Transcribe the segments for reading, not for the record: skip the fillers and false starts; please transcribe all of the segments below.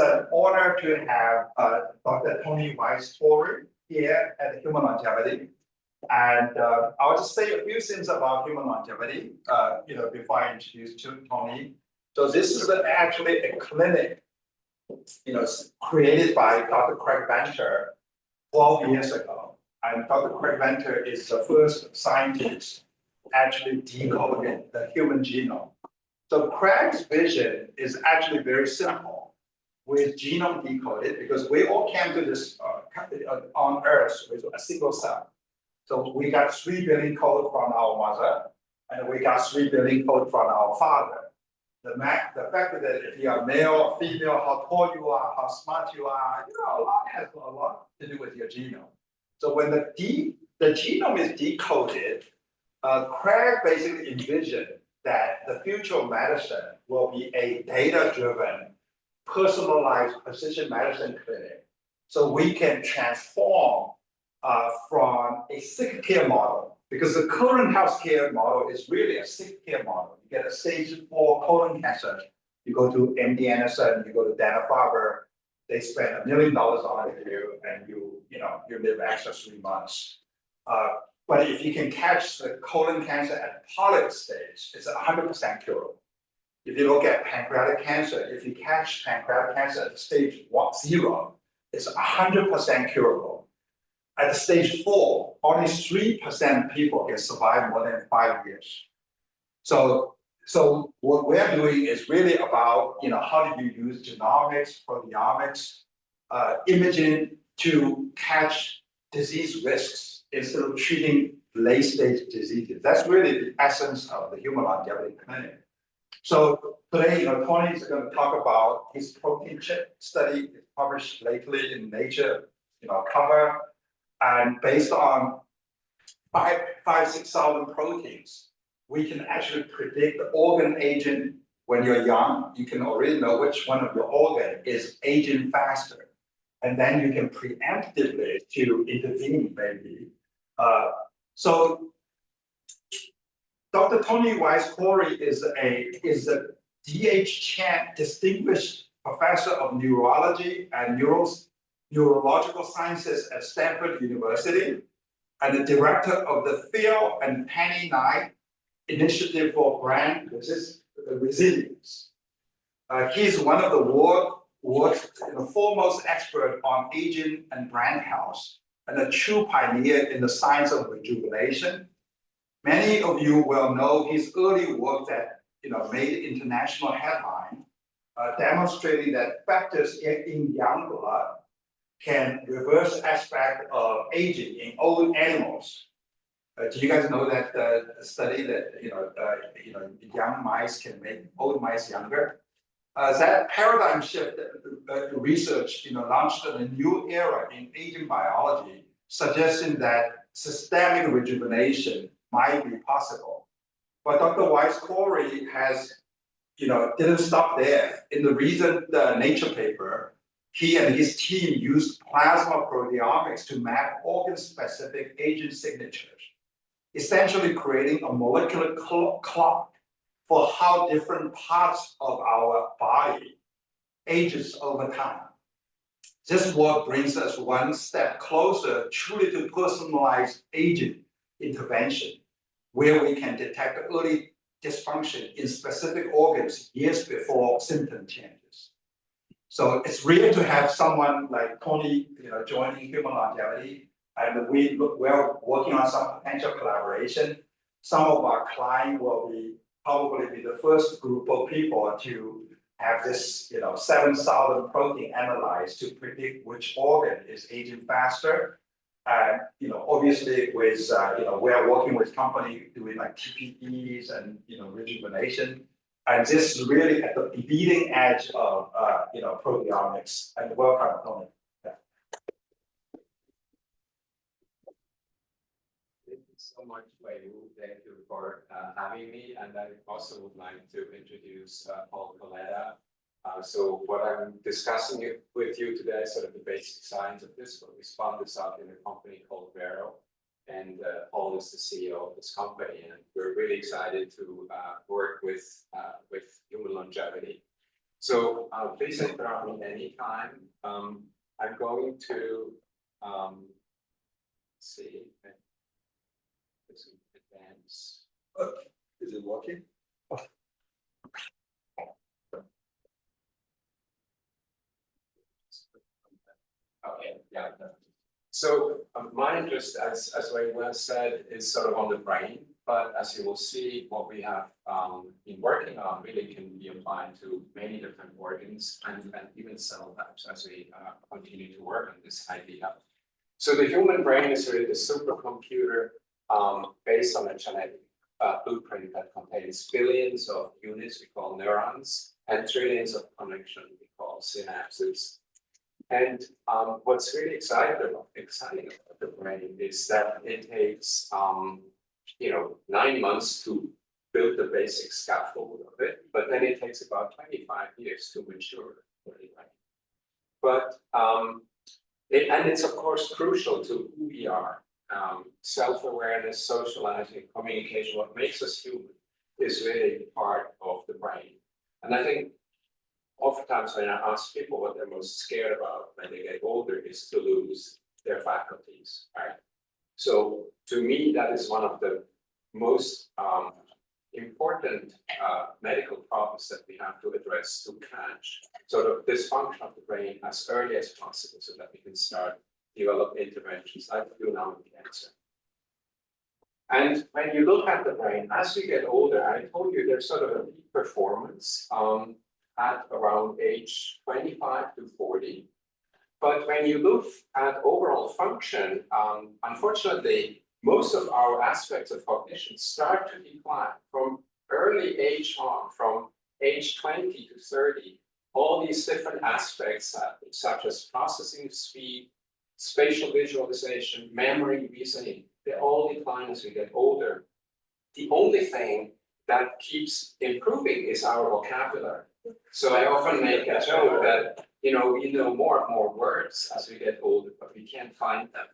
an honor to have Dr. Tony Weiss-Torrey here at Human Longevity. And I'll just say a few things about human longevity, before I introduce Tony. So this is actually a clinic, created by Dr. Craig Venter 12 years ago. And Dr. Craig Venter is the first scientist actually decoding the human genome. So Craig's vision is actually very simple with genome decoded, because we all came to this on Earth with a single cell. So we got 3 billion codes from our mother, and we got 3 billion codes from our father. The fact that if you are male or female, how tall you are, how smart you are, a lot has a lot to do with your genome. So when the genome is decoded, Craig basically envisioned that the future of medicine will be a data-driven, personalized precision medicine clinic. So we can transform from a sick care model, because the current healthcare model is really a sick care model. You get a stage 4 colon cancer, you go to MD Anderson, you go to Dana-Farber, they spend $1 million on you, and you live extra 3 months. But if you can catch the colon cancer at polyp stage, it's 100% curable. If you look at pancreatic cancer, if you catch pancreatic cancer at stage 0, it's 100% curable. At stage 4, only 3% of people can survive more than 5 years. So what we're doing is really about, how do you use genomics, proteomics, imaging to catch disease risks instead of treating late-stage diseases. That's really the essence of the Human Longevity Clinic. So today, Tony is going to talk about his protein chip study published lately in Nature, cover, and based on 6,000 proteins, we can actually predict the organ aging. When you're young, you can already know which one of your organ is aging faster, and then you can preemptively to intervene maybe. So Dr. Tony Weiss-Torrey is a D.H. Chan Distinguished Professor of Neurology and Neurological Sciences at Stanford University, and the director of the Phil and Penny Knight Initiative for Brand Resilience. He's one of the world's foremost expert on aging and brand health, and a true pioneer in the science of rejuvenation. Many of you will know his early work that made international headline, demonstrating that factors in young blood can reverse aspect of aging in old animals. Do you guys know that study that young mice can make old mice younger? That paradigm shift research launched a new era in aging biology, suggesting that systemic rejuvenation might be possible. But Dr. Weiss-Torrey didn't stop there. In the recent Nature paper, he and his team used plasma proteomics to map organ-specific aging signatures, essentially creating a molecular clock for how different parts of our body ages over time. This work brings us one step closer truly to personalized aging intervention, where we can detect early dysfunction in specific organs years before symptom changes. So it's rare to have someone like Tony, joining Human Longevity, and we're working on some potential collaboration. Some of our clients will probably be the first group of people to have this, 7,000 protein analyzed to predict which organ is aging faster. And obviously, with we are working with companies doing like TPEs and rejuvenation, and this is really at the leading edge of proteomics. And welcome, Tony. Yeah. Thank you so much, Wei. Thank you for having me, and I also would like to introduce Paul Coletta. So what I'm discussing with you today is sort of the basic science of this, but we spun this out in a company called Vero, and Paul is the CEO of this company, and we're really excited to work with Human Longevity. So please interrupt me anytime. I'm going to see. Let's advance. Is it working? Okay, yeah. So my interest, as Wayne well said, is sort of on the brain, but as you will see, what we have been working on really can be applied to many different organs and even cell types as we continue to work on this idea. So the human brain is really the supercomputer based on a genetic blueprint that contains billions of units we call neurons and trillions of connections we call synapses. And what's really exciting about the brain is that it takes 9 months to build the basic scaffold of it, but then it takes about 25 years to mature. But it's of course crucial to who we are. Self-awareness, socializing, communication, what makes us human is really part of the brain. And I think oftentimes when I ask people what they're most scared about when they get older is to lose their faculties, right? So to me, that is one of the most important medical problems that we have to address, to catch sort of dysfunction of the brain as early as possible so that we can start develop interventions like we do now with cancer. And when you look at the brain, as we get older, I told you there's sort of a peak performance at around age 25 to 40. But when you look at overall function, unfortunately, most of our aspects of cognition start to decline from early age on, from age 20 to 30. All these different aspects, such as processing speed, spatial visualization, memory, reasoning, they all decline as we get older. The only thing that keeps improving is our vocabulary. So I often make a joke that, we know more and more words as we get older, but we can't find them.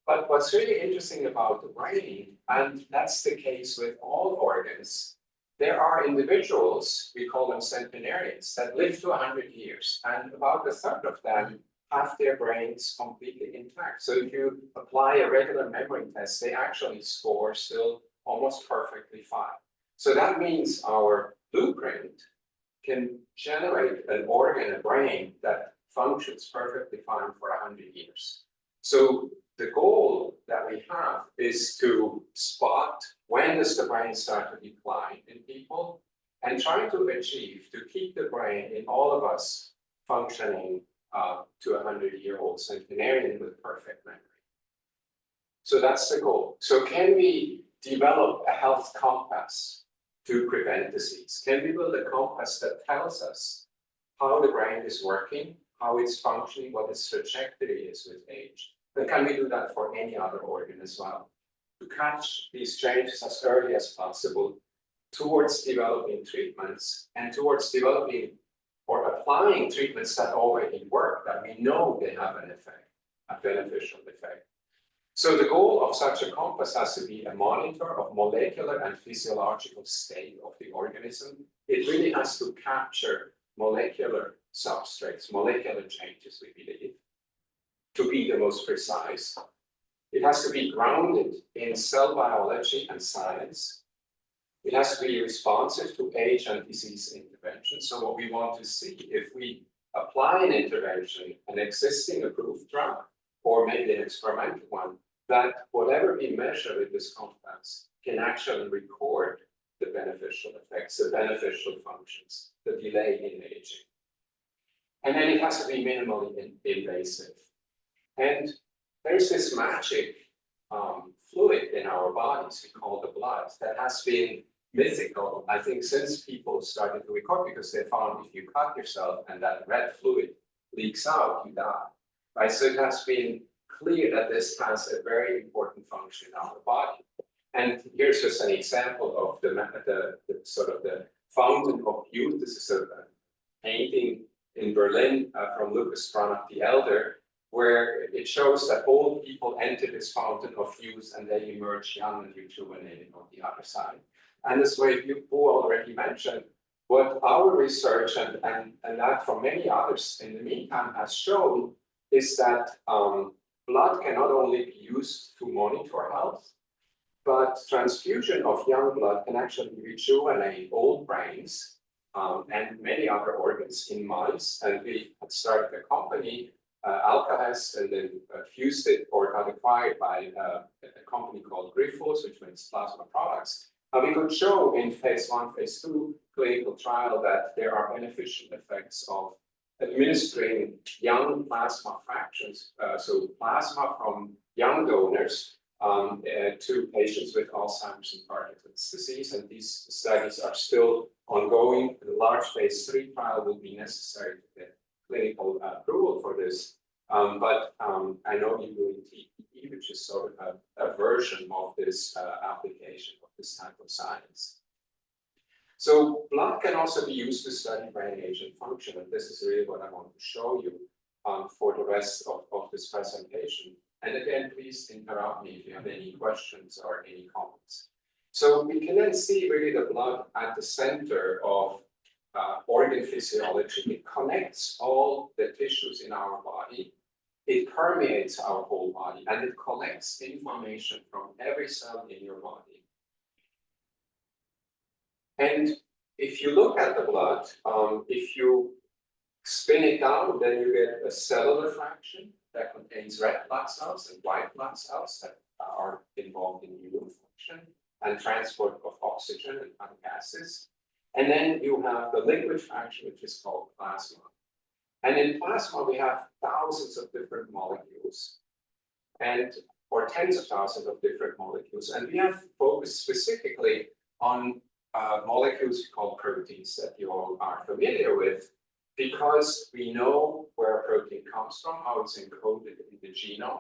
But what's really interesting about the brain, and that's the case with all organs, there are individuals, we call them centenarians, that live to 100 years, and about a third of them have their brains completely intact. So if you apply a regular memory test, they actually score still almost perfectly fine. So that means our blueprint can generate an organ, a brain that functions perfectly fine for 100 years. So the goal that we have is to spot when does the brain start to decline in people and try to achieve to keep the brain in all of us functioning to a 100-year-old centenarian with perfect memory. So that's the goal. So can we develop a health compass to prevent disease? Can we build a compass that tells us how the brain is working, how it's functioning, what its trajectory is with age? And can we do that for any other organ as well? To catch these changes as early as possible towards developing treatments and towards developing or applying treatments that already work, that we know they have an effect, a beneficial effect. So the goal of such a compass has to be a monitor of molecular and physiological state of the organism. It really has to capture molecular substrates, molecular changes, we believe, to be the most precise. It has to be grounded in cell biology and science. It has to be responsive to age and disease intervention. So what we want to see, if we apply an intervention, an existing approved drug, or maybe an experimental one, that whatever we measure with this compass can actually record the beneficial effects, the beneficial functions, the delay in aging. And then it has to be minimally invasive. And there's this magic fluid in our bodies we call the blood that has been mythical, I think, since people started to record, because they found if you cut yourself and that red fluid leaks out, you die. Right? So it has been clear that this has a very important function in our body. And here's just an example of the sort of the fountain of youth. This is a painting in Berlin from Lucas Cranach the Elder, where it shows that old people enter this fountain of youth and they emerge young and rejuvenated on the other side. And as you already mentioned, what our research and that from many others in the meantime has shown is that blood can not only be used to monitor health, but transfusion of young blood can actually rejuvenate old brains and many other organs in mice. And we started a company, Alka and then fused it or got acquired by a company called Grifols, which makes plasma products. And we could show in phase 1, phase 2 clinical trial that there are beneficial effects of administering young plasma fractions, so plasma from young donors to patients with Alzheimer's and Parkinson's disease. And these studies are still ongoing. A large phase 3 trial will be necessary to get clinical approval for this. But I know you do in TPE, which is sort of a version of this application of this type of science. So blood can also be used to study brain age and function, and this is really what I want to show you for the rest of this presentation. And again, please interrupt me if you have any questions or any comments. So we can then see really the blood at the center of organ physiology. It connects all the tissues in our body. It permeates our whole body, and it collects information from every cell in your body. And if you look at the blood, if you spin it down, then you get a cellular fraction that contains red blood cells and white blood cells that are involved in immune function and transport of oxygen and fatty acids. And then you have the liquid fraction, which is called plasma. And in plasma, we have thousands of different molecules, or tens of thousands of different molecules. And we have focused specifically on molecules called proteins that you all are familiar with, because we know where a protein comes from, how it's encoded in the genome,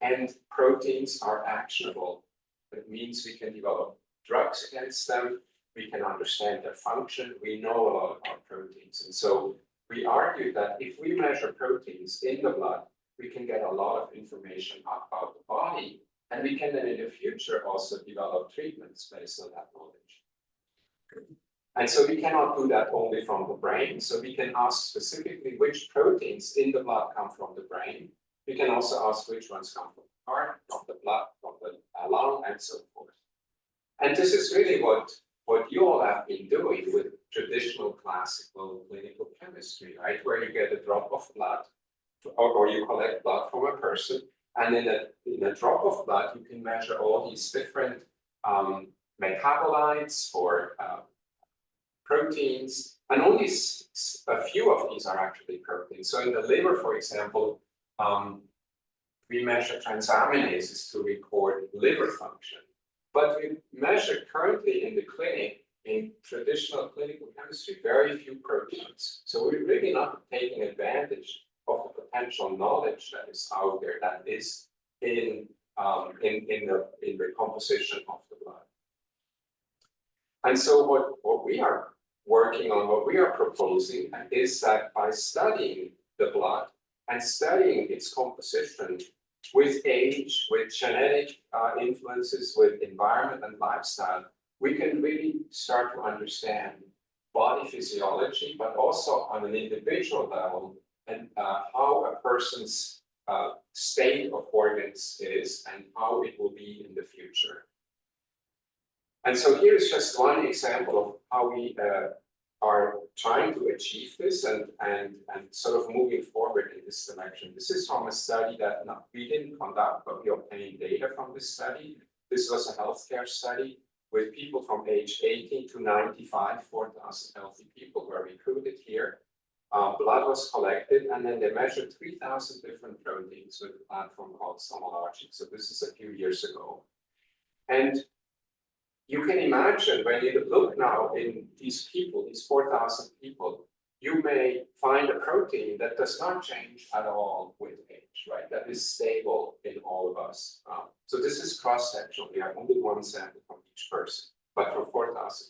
and proteins are actionable. That means we can develop drugs against them, we can understand their function, we know a lot about proteins. And so we argue that if we measure proteins in the blood, we can get a lot of information about the body, and we can then in the future also develop treatments based on that knowledge. And so we cannot do that only from the brain. So we can ask specifically which proteins in the blood come from the brain. We can also ask which ones come from the heart, from the blood, from the lung, and so forth. And this is really what you all have been doing with traditional classical clinical chemistry, right? Where you get a drop of blood, or you collect blood from a person, and in a drop of blood, you can measure all these different metabolites or proteins, and only a few of these are actually proteins. So in the liver, for example, we measure transaminases to record liver function. But we measure currently in the clinic, in traditional clinical chemistry, very few proteins. So we're really not taking advantage of the potential knowledge that is out there, that is in the composition of the blood. And so what we are working on, what we are proposing, is that by studying the blood and studying its composition with age, with genetic influences, with environment and lifestyle, we can really start to understand body physiology, but also on an individual level, and how a person's state of organs is and how it will be in the future. And so here is just one example of how we are trying to achieve this and sort of moving forward in this direction. This is from a study that we didn't conduct, but we obtained data from this study. This was a healthcare study with people from age 18 to 95, 4,000 healthy people were recruited here. Blood was collected, and then they measured 3,000 different proteins with a platform called SomaLogic. So this is a few years ago. And you can imagine when you look now in these people, these 4,000 people, you may find a protein that does not change at all with age, right? That is stable in all of us. So this is cross-sectional. We have only one sample from each person, but from 4,000.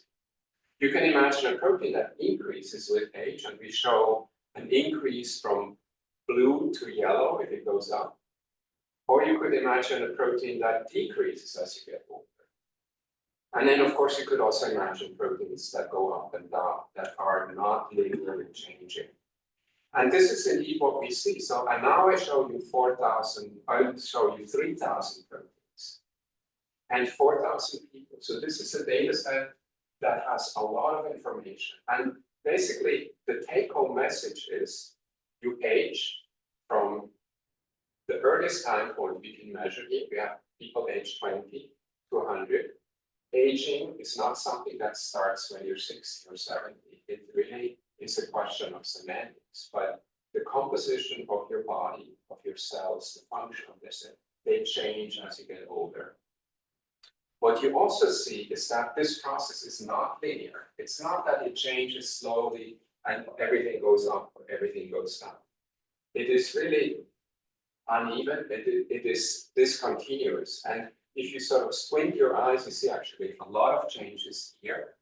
You can imagine a protein that increases with age, and we show an increase from blue to yellow if it goes up. Or you could imagine a protein that decreases as you get older. And then, of course, you could also imagine proteins that go up and down, that are not linearly changing. And this is indeed what we see. So, and now I show you 4,000, I'll show you 3,000 proteins and 4,000 people. So this is a data set that has a lot of information. And basically, the take-home message is you age from the earliest time point we can measure here. We have people aged 20 to 100. Aging is not something that starts when you're 60 or 70. It really is a question of semantics, but the composition of your body, of your cells, the function of this, they change as you get older. What you also see is that this process is not linear. It's not that it changes slowly and everything goes up or everything goes down. It is really uneven, it is discontinuous. And if you sort of squint your eyes, you see actually a lot of changes here.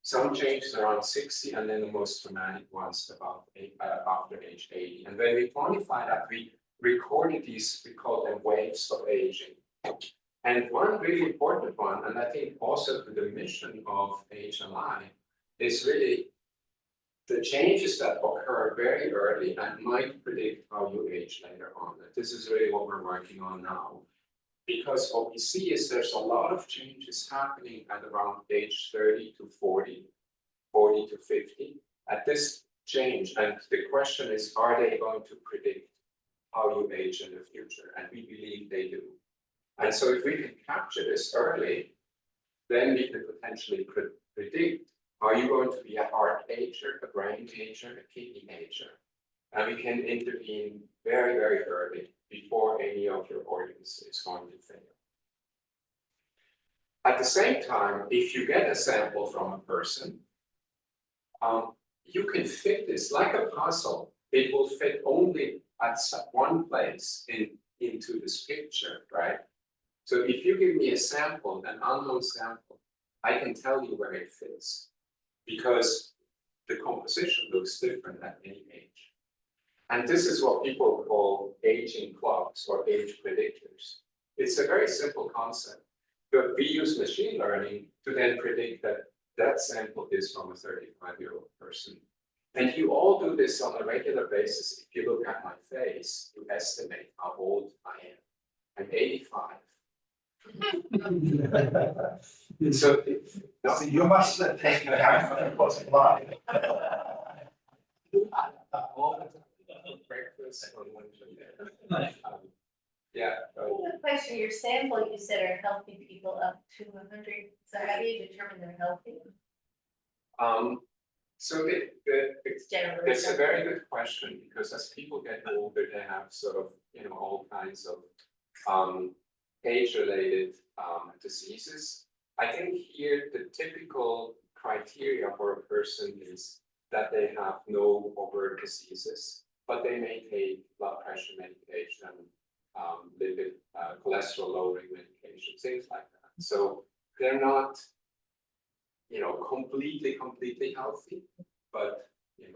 Some changes around 60, and then the most dramatic ones about after age 80. And when we quantify that, we recorded these, we call them waves of aging. And one really important one, and I think also to the mission of HLI, is really the changes that occur very early and might predict how you age later on. And this is really what we're working on now. Because what we see is there's a lot of changes happening at around age 30 to 40, 40 to 50 at this change. And the question is, are they going to predict how you age in the future? And we believe they do. And so if we can capture this early, then we can potentially predict, are you going to be a heart ager, a brain ager, a kidney ager? And we can intervene very, very early before any of your organs is going to fail. At the same time, if you get a sample from a person, you can fit this like a puzzle. It will fit only at one place into this picture, right? So if you give me a sample, an unknown sample, I can tell you where it fits because the composition looks different at any age. And this is what people call aging clocks or age predictors. It's a very simple concept, but we use machine learning to then predict that that sample is from a 35-year-old person. And you all do this on a regular basis. If you look at my face, you estimate how old I am. I'm 85. So you must have taken time for the post live. Breakfast or lunch. Yeah. I have a question. Your sample, you said, are healthy people up to 100. So how do you determine they're healthy? So it's a very good question because as people get older, they have sort of all kinds of age-related diseases. I think here the typical criteria for a person is that they have no overt diseases, but they may take blood pressure medication, lipid, cholesterol lowering medication, things like that. So they're not, completely healthy, but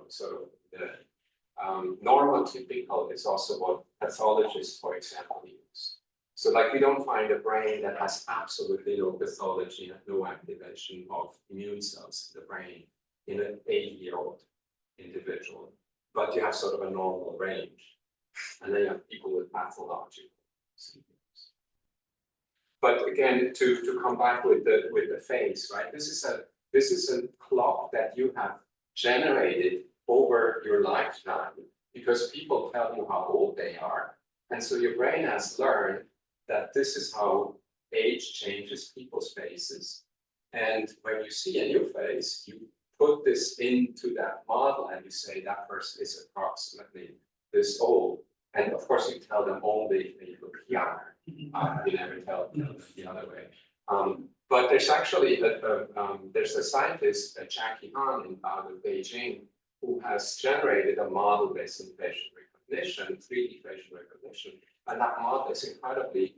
sort of the normal typical is also what pathologists, for example, use. So like we don't find a brain that has absolutely no pathology and no activation of immune cells in the brain in an 80-year-old individual, but you have sort of a normal range. And then you have people with pathological symptoms. But again, to come back with the face, right? This is a clock that you have generated over your lifetime because people tell you how old they are. And so your brain has learned that this is how age changes people's faces. And when you see a new face, you put this into that model and you say that person is approximately this old. And of course, you tell them only if they look younger. You never tell them the other way. But there's actually there's a scientist, Jackie Han, out of Beijing, who has generated a model based on facial recognition, 3D facial recognition, and that model is incredibly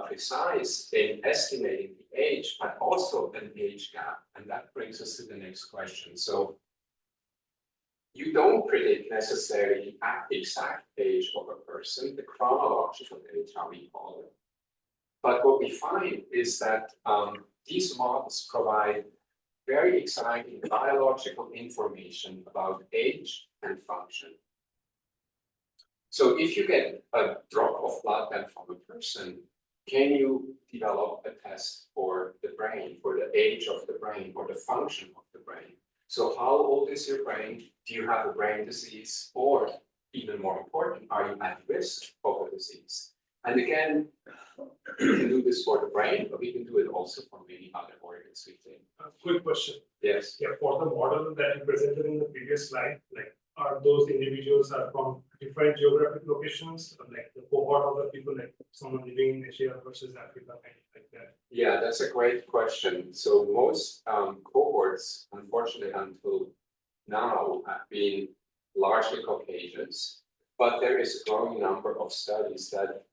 precise in estimating the age, but also an age gap. And that brings us to the next question. So you don't predict necessarily the exact age of a person, the chronological age, how we call it. But what we find is that these models provide very exciting biological information about age and function. So if you get a drop of blood then from a person, can you develop a test for the brain, for the age of the brain or the function of the brain? So how old is your brain? Do you have a brain disease? Or even more important, are you at risk of a disease? And again, we can do this for the brain, but we can do it also for many other organs, we think. Quick question. Yes. Yeah, for the model that you presented in the previous slide, like, are those individuals are from different geographic locations, like the cohort of the people, like someone living in Asia versus Africa, anything like that? Yeah, that's a great question. So most cohorts, unfortunately, until now, have been largely Caucasians, but there is a growing number of studies that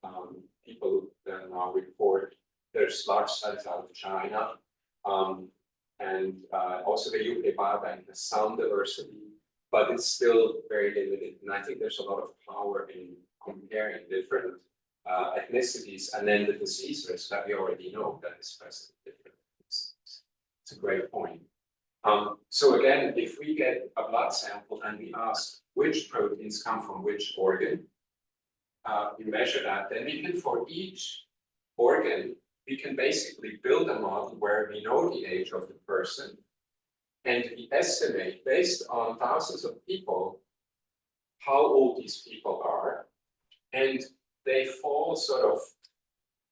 people now report. There's large studies out of China, and also the UK Biobank has some diversity, but it's still very limited. And I think there's a lot of power in comparing different ethnicities and then the disease risk that we already know that is present in different ethnicities. It's a great point. So again, if we get a blood sample and we ask which proteins come from which organ, we measure that, then we can, for each organ, we can basically build a model where we know the age of the person, and we estimate based on thousands of people how old these people are, and they fall sort of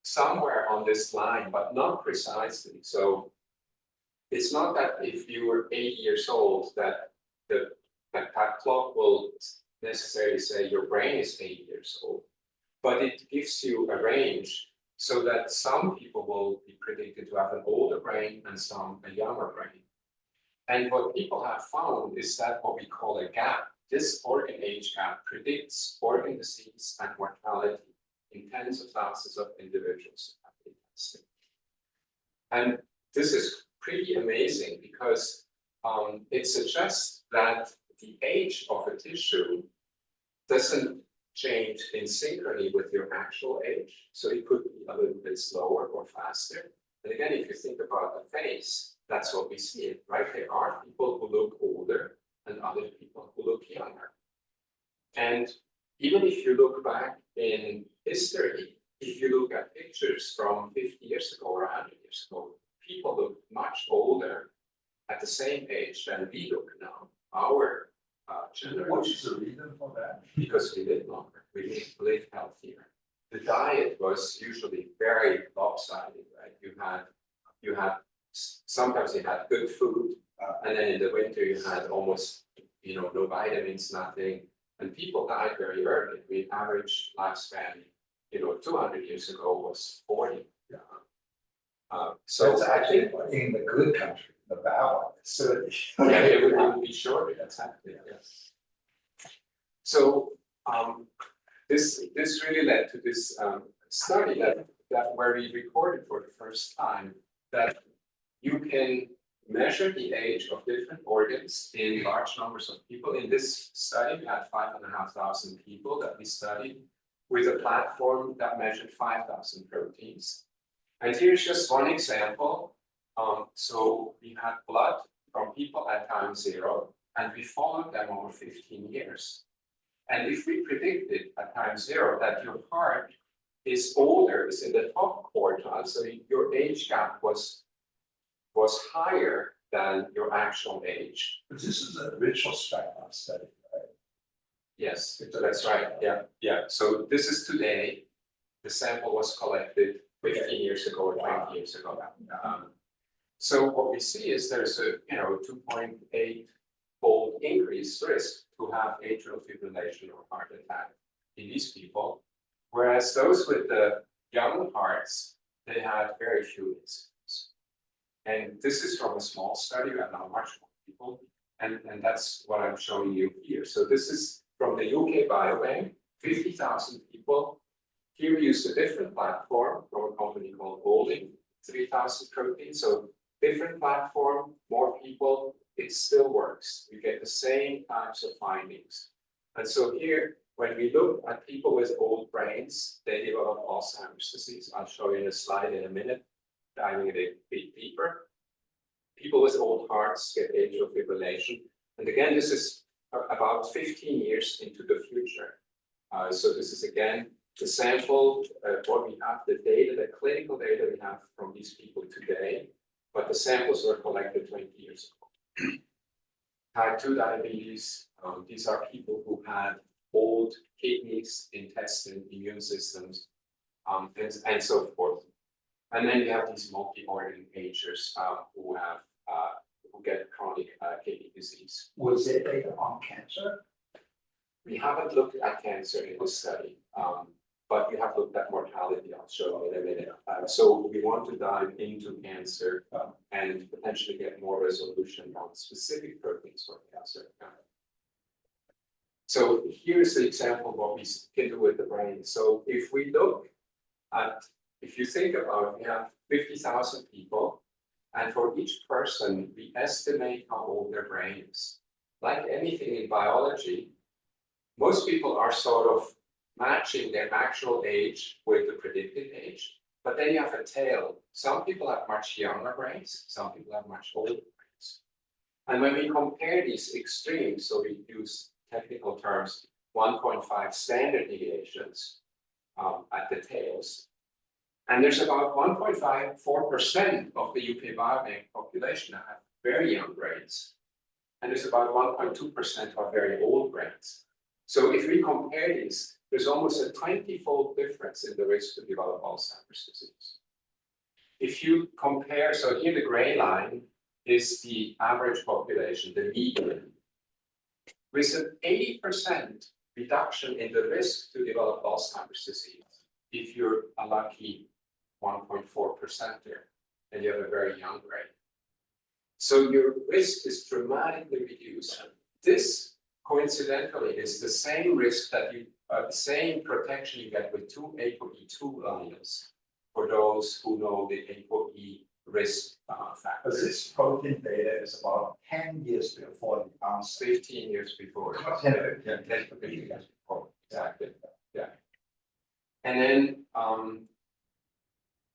somewhere on this line, but not precisely. So it's not that if you were 80 years old that that clock will necessarily say your brain is 80 years old, but it gives you a range so that some people will be predicted to have an older brain and some a younger brain. And what people have found is that what we call a gap, this organ age gap, predicts organ disease and mortality in tens of thousands of individuals who have been tested. And this is pretty amazing because it suggests that the age of a tissue doesn't change in synchrony with your actual age. So it could be a little bit slower or faster. And again, if you think about the face, that's what we see, right? There are people who look older and other people who look younger. And even if you look back in history, if you look at pictures from 50 years ago or 100 years ago, people look much older at the same age than we look now. Our generation. What is the reason for that? Because we live longer, we live healthier. The diet was usually very lopsided, right? You had sometimes you had good food, and then in the winter you had almost no vitamins, nothing, and people died very early. The average lifespan 200 years ago was 40. So That's I think in the good country, the bad one, so. yeah, it would be shorter, exactly, yes. So this really led to this study that where we recorded for the first time that you can measure the age of different organs in large numbers of people. In this study, we had 5,500 people that we studied with a platform that measured 5,000 proteins. And here's just one example. So we had blood from people at time 0, and we followed them over 15 years. And if we predicted at time 0 that your heart is older, is in the top quartile, so your age gap was higher than your actual age. But this is a retrospective study, right? Yes, that's right. Yeah. So this is today. The sample was collected 15 years ago or 20 years ago. So what we see is there's a 2.8-fold increased risk to have atrial fibrillation or heart attack in these people, whereas those with the young hearts, they had very few incidents. And this is from a small study, we have now much more people, and that's what I'm showing you here. So this is from the UK Biobank, 50,000 people. Here we used a different platform from a company called Holding, 3,000 proteins. So different platform, more people, it still works. We get the same types of findings. And so here, when we look at people with old brains, they develop Alzheimer's disease. I'll show you in a slide in a minute. diving a bit deeper. People with old hearts get atrial fibrillation. And again, this is about 15 years into the future. So this is again the sample, what we have, the data, the clinical data we have from these people today, but the samples were collected 20 years ago. Type 2 diabetes, these are people who had old kidneys, intestine, immune systems, and so forth. And then you have these multi-organ agers who get chronic kidney disease. Was it data on cancer? We haven't looked at cancer in this study, but we have looked at mortality. I'll show you in a minute. So we want to dive into cancer and potentially get more resolution on specific proteins for cancer. So here's the example of what we can do with the brain. So if we look at, if you think about, we have 50,000 people, and for each person, we estimate how old their brain is. Like anything in biology, most people are sort of matching their actual age with the predicted age, but then you have a tail. Some people have much younger brains, some people have much older brains. And when we compare these extremes, so we use technical terms, 1.5 standard deviations at the tails, and there's about 1.54% of the UK biobank population that have very young brains, and there's about 1.2% who have very old brains. So if we compare these, there's almost a 20-fold difference in the risk to develop Alzheimer's disease. If you compare, so here the gray line is the average population, the median. With an 80% reduction in the risk to develop Alzheimer's disease, if you're a lucky 1.4% there, and you have a very young brain. So your risk is dramatically reduced. This coincidentally is the same risk that you, the same protection you get with two ApoE2 alleles for those who know the ApoE risk But factors. this protein data is about 10 years before the onset. 15 years before. 10 10 to 15 years before, exactly, yeah. And then,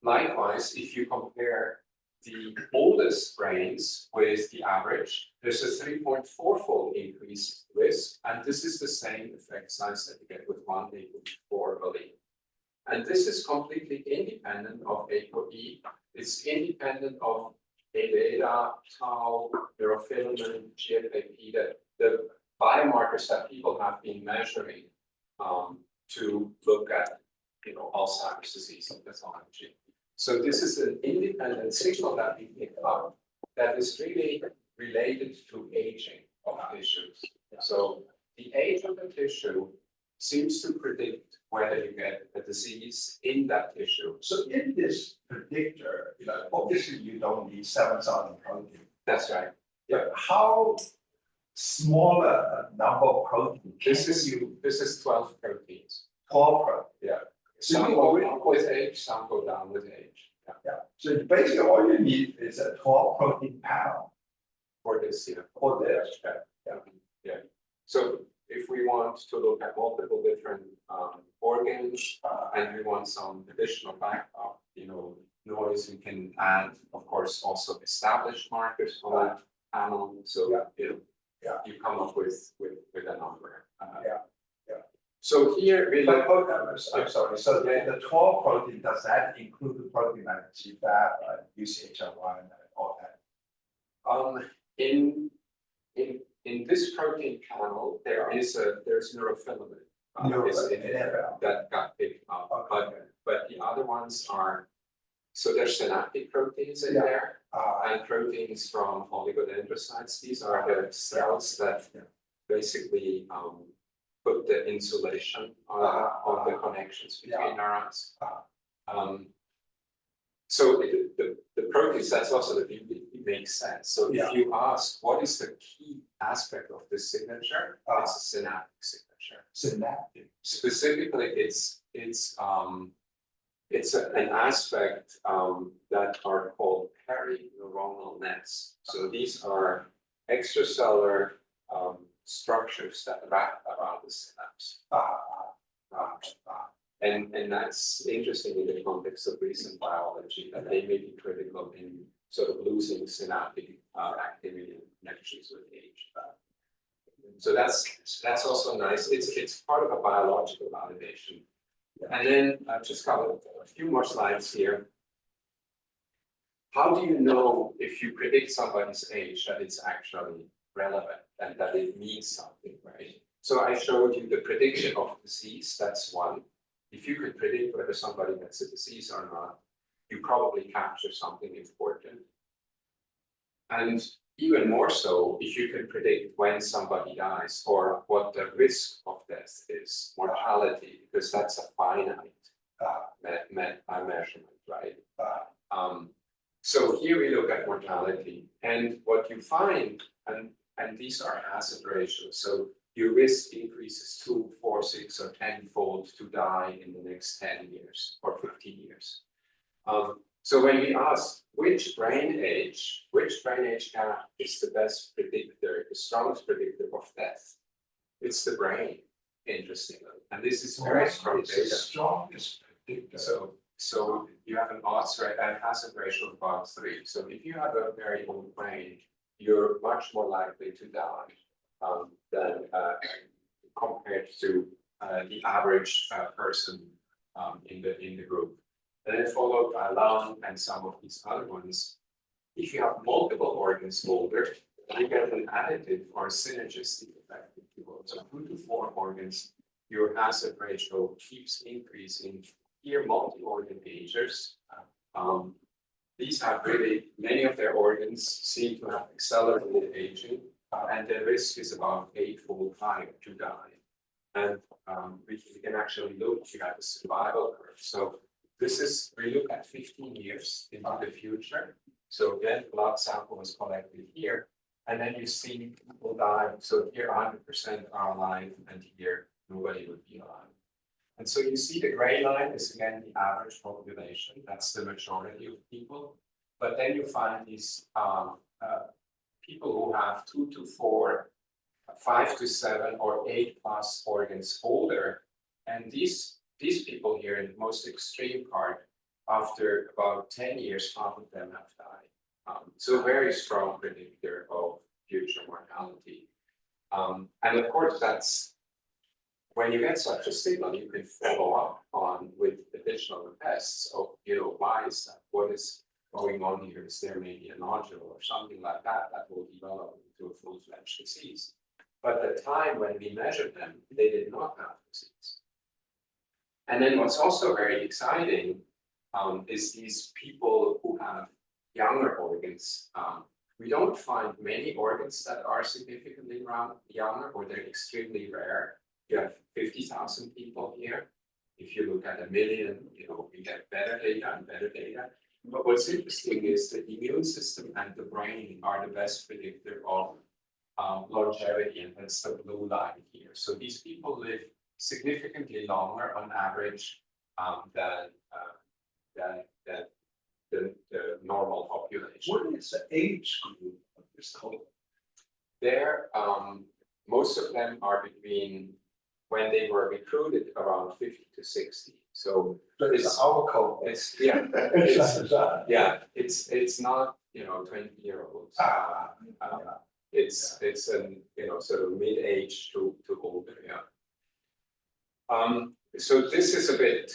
likewise, if you compare the oldest brains with the average, there's a 3.4-fold increase risk, and this is the same effect size that you get with one ApoE4 allele. And this is completely independent of ApoE. It's independent of A-beta, tau, neurofilament, GFAP, the biomarkers that people have been measuring to look at, Alzheimer's disease and pathology. So this is an independent signal that we pick up that is really related to aging of tissues. So the age of the tissue seems to predict whether you get a disease in that tissue. So in this predictor, obviously you don't need 7,000 protein. That's right. But how small a number of protein This is 12 proteins. 12 protein? Yeah. So Some you go already up with age, some go down with age. Yeah. Yeah. So basically all you need is a 12 protein panel For this, yeah. for this. Yeah. So if we want to look at multiple different organs and we want some additional backup, noise, we can add, of course, also established markers on that panel. So you come up with a number. So here really. I'm sorry, so the 12 protein, does that include the protein like GFAP, UCHL1 and all that? In this protein panel, there's neurofilament. That got picked up, but the other ones are, so there's synaptic proteins in there, and proteins from oligodendrocytes. These are the cells that basically put the insulation on the connections between neurons. So the proteins, that's also the beauty, it makes sense. So if you ask, what is the key aspect of this signature? It's a synaptic signature. Synaptic. Specifically, it's an aspect that are called perineuronal nets. So these are extracellular structures that wrap around the synapse. And that's interesting in the context of recent biology, that they may be critical in sort of losing synaptic activity and connections with age. So that's also nice. It's part of a biological validation. And then I've just got a few more slides here. How do you know if you predict somebody's age that it's actually relevant and that it means something, right? So I showed you the prediction of disease, that's one. If you can predict whether somebody gets a disease or not, you probably capture something important. And even more so, if you can predict when somebody dies or what the risk of death is, mortality, because that's a finite measurement, right? So here we look at mortality, and what you find, and these are hazard ratios, so your risk increases 2, 4, 6, or 10-fold to die in the next 10 years or 15 years. So when we ask which brain age gap is the best predictor, the strongest predictor of death, it's the brain, interestingly, and this is very strong data. Strongest predictor. So you have an odds rate and hazard ratio of about 3. So if you have a very old brain, you're much more likely to die than compared to the average person in the group. And then followed by lung and some of these other ones. If you have multiple organs older, you get an additive or synergistic effect, if you will. So 2 to 4 organs, your hazard ratio keeps increasing. Here, multi-organ agers, these have really, many of their organs seem to have accelerated aging, and the risk is about 8-fold higher to die. And we can actually look at the survival curve. So this is, we look at 15 years into the future. So again, blood sample was collected here, and then you see people die. So here 100% are alive, and here nobody would be alive. And so you see the gray line is again the average population. That's the majority of people. But then you find these people who have 2 to 4, 5 to 7, or 8+ organs older. And these people here in the most extreme part, after about 10 years, half of them have died. So very strong predictor of future mortality. And of course, that's when you get such a signal, you can follow up on with additional tests of, why is that? What is going on here? Is there maybe a nodule or something like that that will develop into a full-fledged disease? But at the time when we measured them, they did not have disease. And then what's also very exciting is these people who have younger organs. We don't find many organs that are significantly younger, or they're extremely rare. You have 50,000 people here. If you look at 1 million, we get better data and better data. But what's interesting is the immune system and the brain are the best predictor of longevity, and that's the blue line here. So these people live significantly longer on average than the normal population. What is the age group of this cohort? There, most of them are between, when they were recruited, around 50 to 60. So it's our cohort. It's not 20-year-olds. It's an sort of mid-age to older. So this is a bit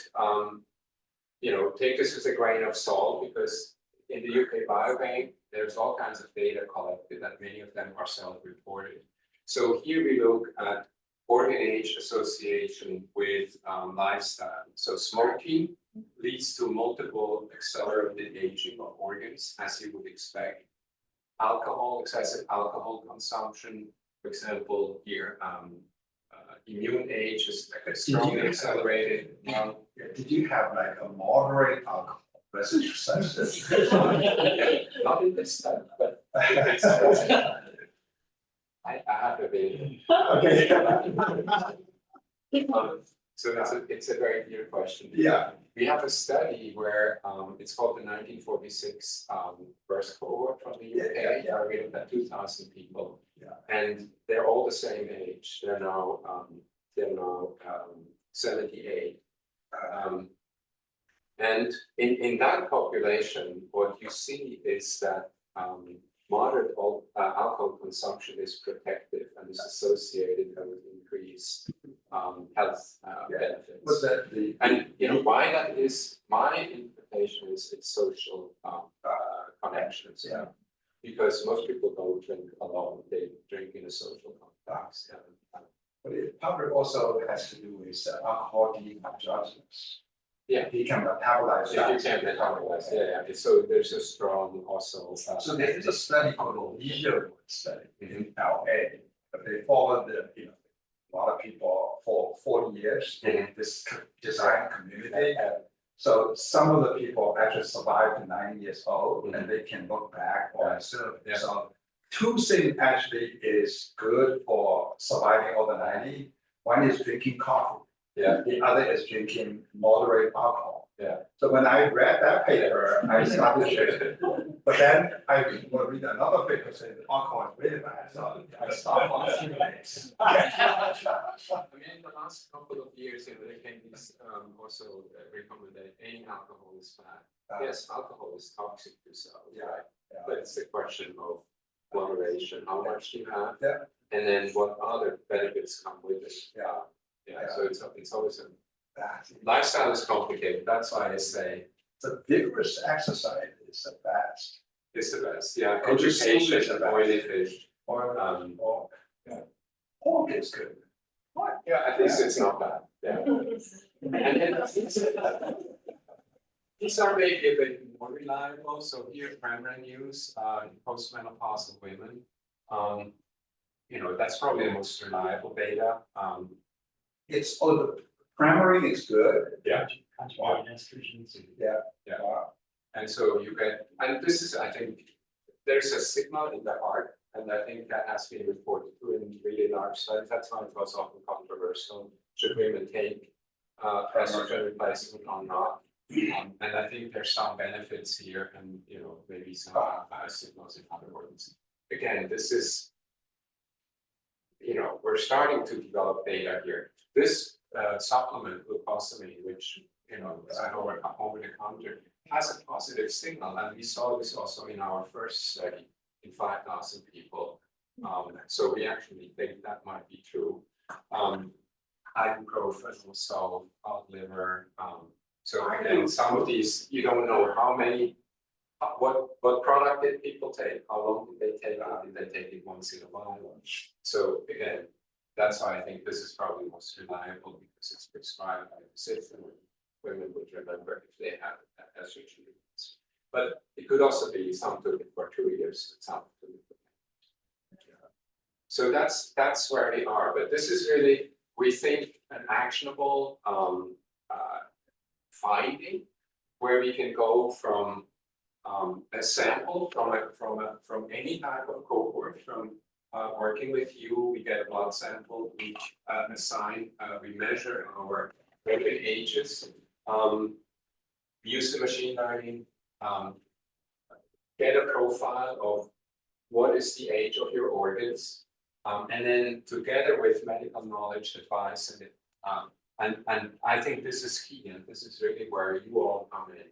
take this with a grain of salt, because in the UK Biobank there's all kinds of data collected, and many of them are self-reported. So here we look at organ age association with lifestyle. So smoking leads to multiple accelerated aging of organs, as you would expect. Alcohol, excessive alcohol consumption, for example, here, immune age is strongly accelerated. Did you have like a moderate alcohol versus excessive? Not in this study, but I have a bit. Okay. So it's a very clear question. Yeah. We have a study where it's called the 1946 birth cohort from the UK. Where we looked at 2,000 people, and they're all the same age. They're now 78. And in that population, what you see is that moderate alcohol consumption is protective and is associated with increased health benefits. Was that the? And you know why that is? My interpretation is it's social connections. Yeah. Because most people don't drink alone; they drink in a social context. But it probably also has to do with alcohol dehydrogenase. Yeah. He can metabolize If that. you can metabolize, yeah. So there's a strong also. So there is a study called the Leisure study in LA, but they followed a lot of people for 40 years in this design community. So some of the people actually survived to 90 years old and they can look back on survey. Yeah. So two things actually is good for surviving over 90. One is drinking coffee. Yeah. The other is drinking moderate alcohol. Yeah. So when I read that paper, I started to, but then I will read another paper saying alcohol is really bad, so I stopped on stimulates. I mean, in the last couple of years, there can be also recommended any alcohol is bad. Yes, alcohol is toxic to cells, right? Yeah. But it's a question of moderation, how much you have. Yeah. And then what other benefits come with it. Yeah. So it's always a That's lifestyle is complicated. That's why I say the vigorous exercise is the best. it's the best. Yeah, Go to school is education, the best. oily fish. Or Pork. pork is good. Yeah, at least it's not bad. Yeah. And these are maybe a bit more reliable. So here, primary news, postmenopausal women. That's probably the most reliable data. It's the primary is good. Yeah. Yeah. And so you get, and this is, I think, there's a signal in the heart, and I think that has been reported too in really large studies. That's why it was often controversial. Should women take estrogen replacement or not? And I think there's some benefits here, and maybe some signals in other words. Again, this is, we're starting to develop data here. This supplement, glucosamine, which is over the counter, has a positive signal, and we saw this also in our first study in 5,000 people. So we actually think that might be true. Ibuprofen also, cod liver. So again, some of these you don't know how many. What product did people take? How long did they take it? Did they take it once in a while? So again, that's why I think this is probably most reliable because it's prescribed by a physician. Women would remember if they have estrogen. But it could also be some took it for 2 years, some took it for So that's where we are. But this is really, we think, an actionable finding where we can go from a sample from any type of cohort, from working with you, we get a blood sample, we assign, we measure our organ ages, use the machine learning, get a profile of what is the age of your organs, and then together with medical knowledge, advice, and I think this is key, and this is really where you all come in.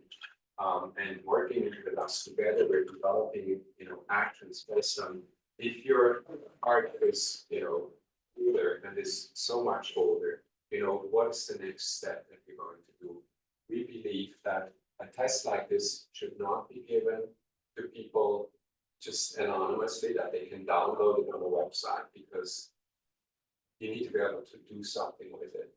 And working with us together, we're developing, actions based on if your heart is, older and is so much older, what is the next step that you're going to do? We believe that a test like this should not be given to people just anonymously, that they can download it on a website, because you need to be able to do something with it.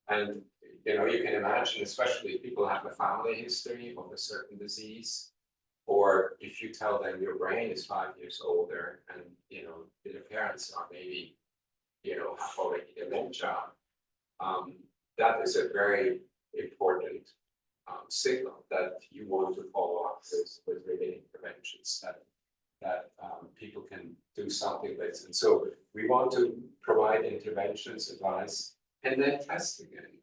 And you can imagine, especially if people have a family history of a certain disease, or if you tell them your brain is 5 years older and your parents are maybe have already dementia, that is a very important signal that you want to follow up with really interventions that people can do something with. And so we want to provide interventions, advice, and then test again,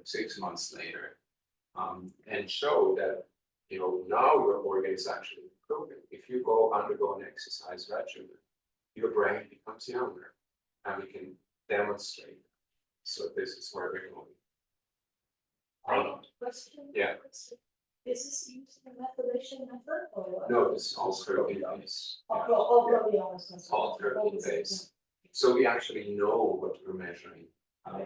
6 months later, and show that, now your organ is actually improving. If you undergo an exercise regimen, your brain becomes younger, and we can demonstrate. So this is where we're going. Question? Yeah. Question. Is this used in the methylation method or what? No, it's all protein based. Proteomics. All protein based. So we actually know what we're measuring,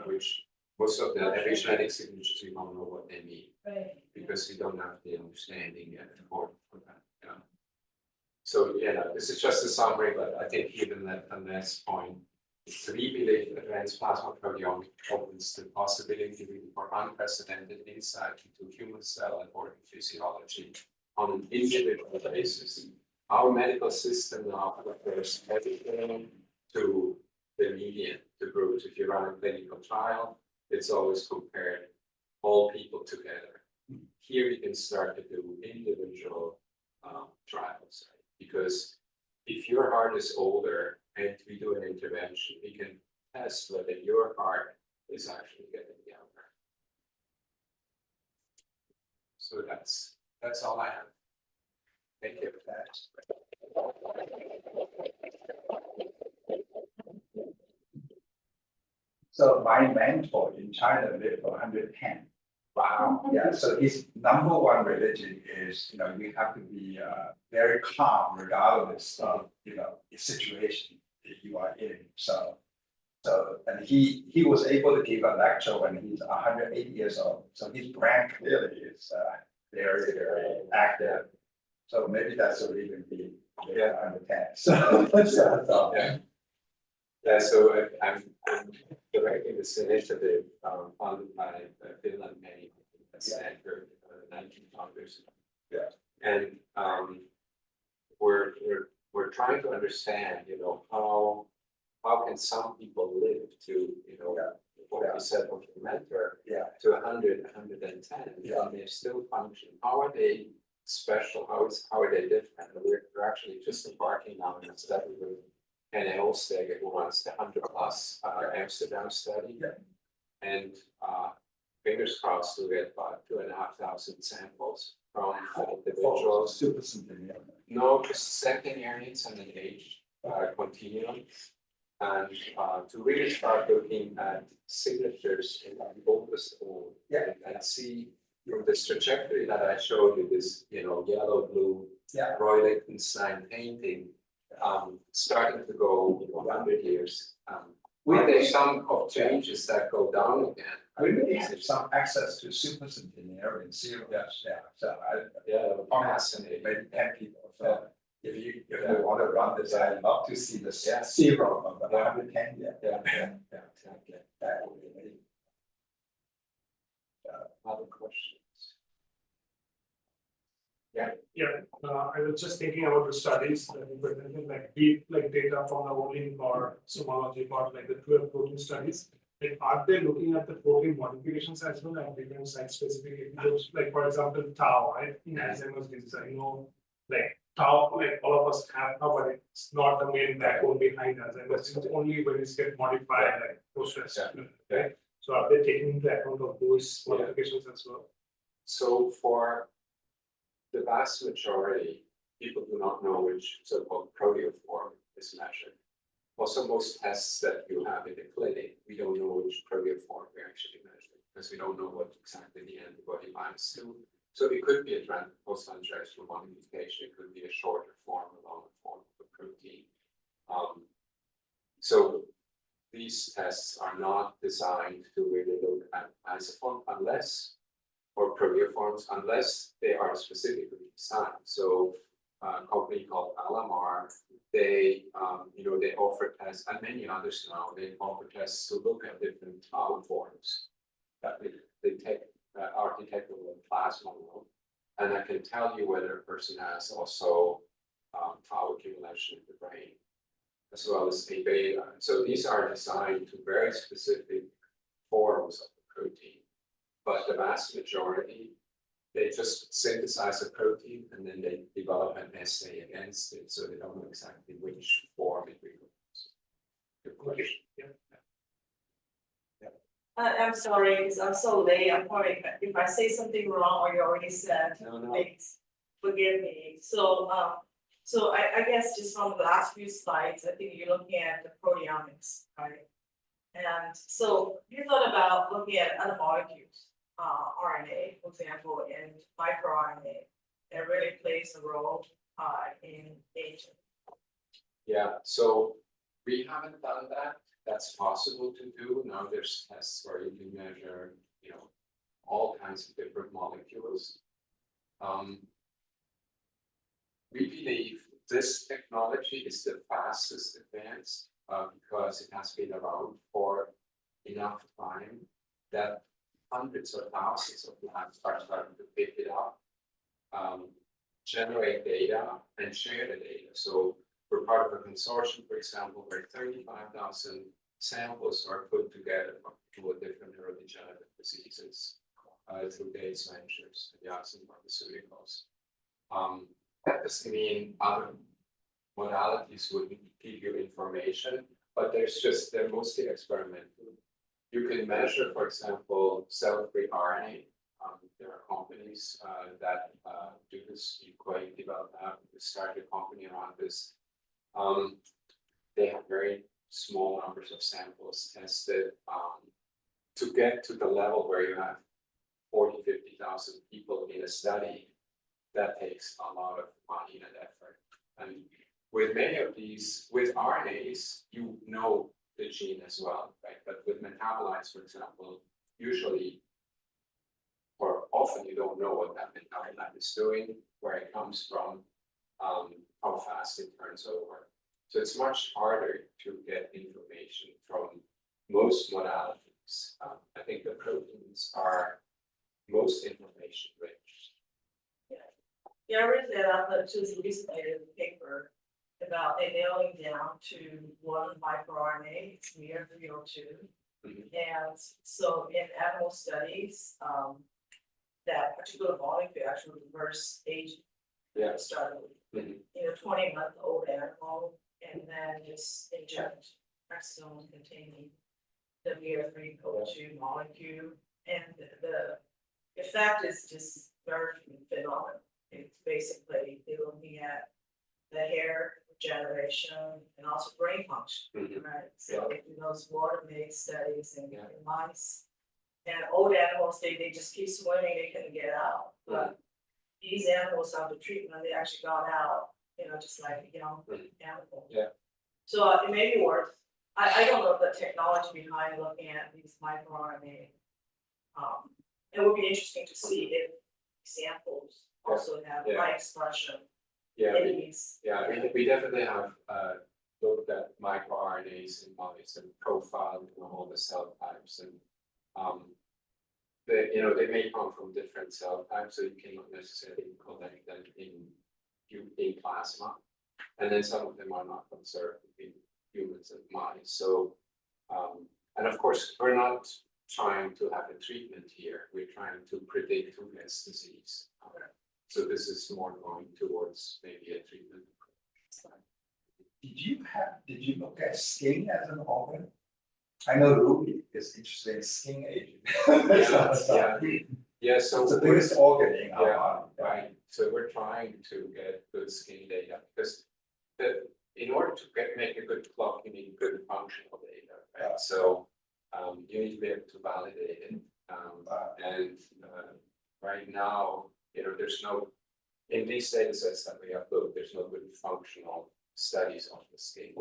which most of the epigenetic signatures, we don't know what they mean Right. because we don't have the understanding yet for that. Yeah. So this is just a summary, but I think even at the next point, we believe advanced plasma proteomics opens the possibility for unprecedented insight into human cell and organ physiology on an individual basis. Our medical system now refers everything to the median, to groups. If you run a clinical trial, it's always compared all people together. Here we can start to do individual trials, right? Because if your heart is older and we do an intervention, we can test whether your heart is actually getting younger. So that's all I have. Thank you for that. So my mentor in China lived for 110. Wow. Yeah, so his number one religion is, you have to be very calm regardless of, the situation that you are in. So and he was able to give a lecture when he's 108 years old. So his brain clearly is very, very active. So maybe that's the reason he lived 110. So Yeah, so I'm directing this initiative funded by Finland May at Stanford, 1900s. Yeah. And we're trying to understand, how can some people live to, what we said of the mentor, to 100, 110, and they still function. How are they special? How are they different? We're actually just embarking on a study with NL Steger, who runs the 100+ Amsterdam study. And fingers crossed, we'll get about 2,500 samples from individuals. No, just centenarians and an age continuum. And to really start looking at signatures in the oldest old and see from this trajectory that I showed you, this yellow, blue, Roy Lichtenstein painting, starting to go 100 years. Are there some of changes that go down again? We really have some access to supercentenarian serum. So Fascinating. maybe 10 people. So if you want to run this, I'd love to see the serum of the 110. Exactly. That would be amazing. Other questions? I was just thinking about the studies that you presented, like deep data from the Olink or homology part, like the 12 protein studies. Like, are they looking at the protein modifications as well and different site specific epitopes? Like, for example, tau, right? In Alzheimer's disease, I know, like tau, like all of us have tau, but it's not the main backbone behind Alzheimer's. It's only when it's get modified, like processed, right? So are they taking into account of those modifications as well? So for the vast majority, people do not know which so-called proteoform is measured. Also, most tests that you have in the clinic, we don't know which proteoform we're actually measuring because we don't know what exactly the antibody binds to. So it could be a post-translational modification, it could be a shorter form, a longer form of a protein. So these tests are not designed to really look at isoform or proteoforms unless they are specifically designed. So a company called Alamar, they offer tests, and many others now, they offer tests to look at different tau forms that are detectable in plasma level. And I can tell you whether a person has also tau accumulation in the brain, as well as A beta. So these are designed to very specific forms of the protein. But the vast majority, they just synthesize a protein and then they develop an assay against it, so they don't know exactly which form it becomes. Good question. I'm sorry, because I'm so late. I'm probably, if I say something wrong or you already said, No. please forgive me. So, I guess just from the last few slides, I think you're looking at the proteomics, right? And so you thought about looking at other molecules. RNA, for example, and microRNA, that really plays a role in aging. Yeah, so we haven't done that. That's possible to do. Now there's tests where you can measure, all kinds of different molecules. We believe this technology is the fastest advanced because it has been around for enough time that hundreds or thousands of labs are starting to pick it up, generate data and share the data. So we're part of a consortium, for example, where 35,000 samples are put together from people with different neurodegenerative diseases through Gates Ventures and Janssen Pharmaceuticals. That doesn't mean other modalities wouldn't give you information, but they're mostly experimental. You can measure, for example, cell-free RNA. There are companies that do this. Equate developed that. We started a company around this. They have very small numbers of samples tested to get to the level where you have 40, 50,000 people in a study. That takes a lot of money and effort. And with many of these, with RNAs, you know the gene as well, right? But with metabolites, for example, usually or often you don't know what that metabolite is doing, where it comes from, how fast it turns over. So it's much harder to get information from most modalities. I think the proteins are most information rich. Yeah, I read that out just recently in the paper about it nailing down to one microRNA, it's near 302. And so in animal studies, that particular molecule actually reverse aging. Yeah. Started with, 20-month-old animal, and then just inject exosomes containing the VO3-CO2 molecule, and the effect is just very phenomenal. It's basically they're looking at the hair regeneration and also brain function, right? So in those water-made studies and mice and old animals, they just keep swimming, they couldn't get out. But these animals after treatment, they actually got out, just like a young animal. Yeah. So it may be worth. I don't know the technology behind looking at these microRNA. It would be interesting to see if samples also have high expression. Yeah, in these. we definitely have looked at microRNAs in mice and profiled all the cell types, and they may come from different cell types, so you cannot necessarily collect them in plasma, and then some of them are not conserved in humans and mice. So, and of course, we're not trying to have a treatment here. We're trying to predict who gets disease. So this is more going towards maybe a treatment. Did you look at skin as an organ? I know Ruby is interested in skin aging. Yeah, so it's the biggest organ in our body. Right. So we're trying to get good skin data because in order to make a good clock, you need good functional data, right? Yeah. So you need to be able to validate it. And right now, there's no, in these data sets that we upload, there's no good functional studies of the skin.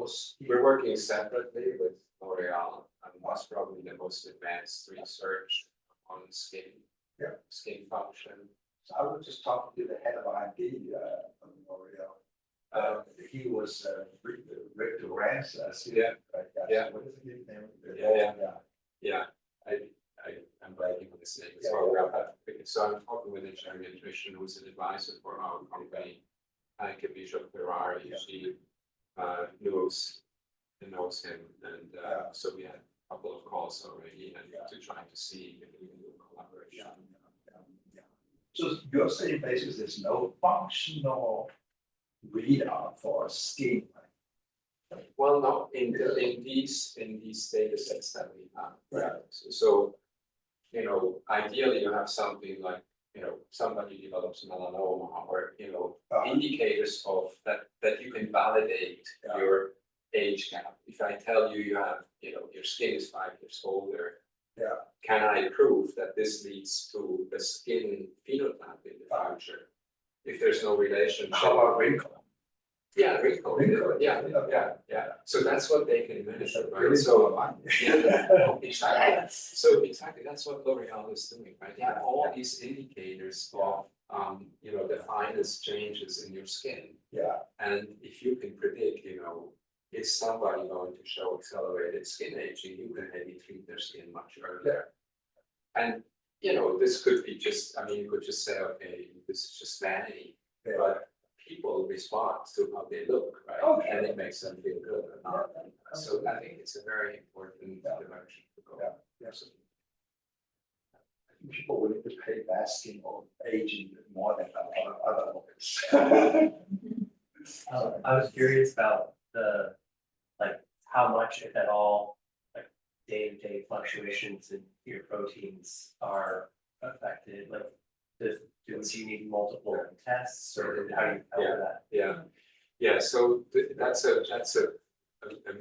We're working separately with L'Oreal, and that's probably the most advanced research on skin function. So I was just talking to the head of R&D from L'Oreal. He was Rick Durant's What is his name? I'm blanking on his name as well. So I'm talking with a geriatrician who's an advisor for our company, Anke Bishop Ferrari. She knows him, and so we had a couple of calls already, and to try to see if we can do a collaboration. So you're saying basically there's no functional readout for skin. Well, no, in these data sets that we have. Right. So ideally you have something like, somebody develops melanoma or, indicators of that you can validate your age gap. If I tell you have, your skin is 5 years older, can I prove that this leads to a skin phenotype in the future? If there's no relationship. How about wrinkle? Yeah, wrinkle, Wrinkle, yeah, yeah. yeah, so that's what they can measure, right? Really So, cool. yeah, exactly, so exactly, that's what L'Oreal is doing, right? They have all these indicators of, you know, the finest changes in your skin. Yeah, And if you can predict, you know, is somebody going to show accelerated skin aging, you can maybe treat their skin much earlier. And, you know, this could be just, I mean, you could just say, okay, this is just vanity, yeah. but people respond to how they look, right? Okay. And it makes them feel good or not. So I think it's a very important direction to go. Yeah. People willing to pay asking or aging more than other workers. I was curious about like, how much, if at all, like, day-to-day fluctuations in your proteins are affected, like, do you need multiple tests, or how do you tell that? Yeah, so that's a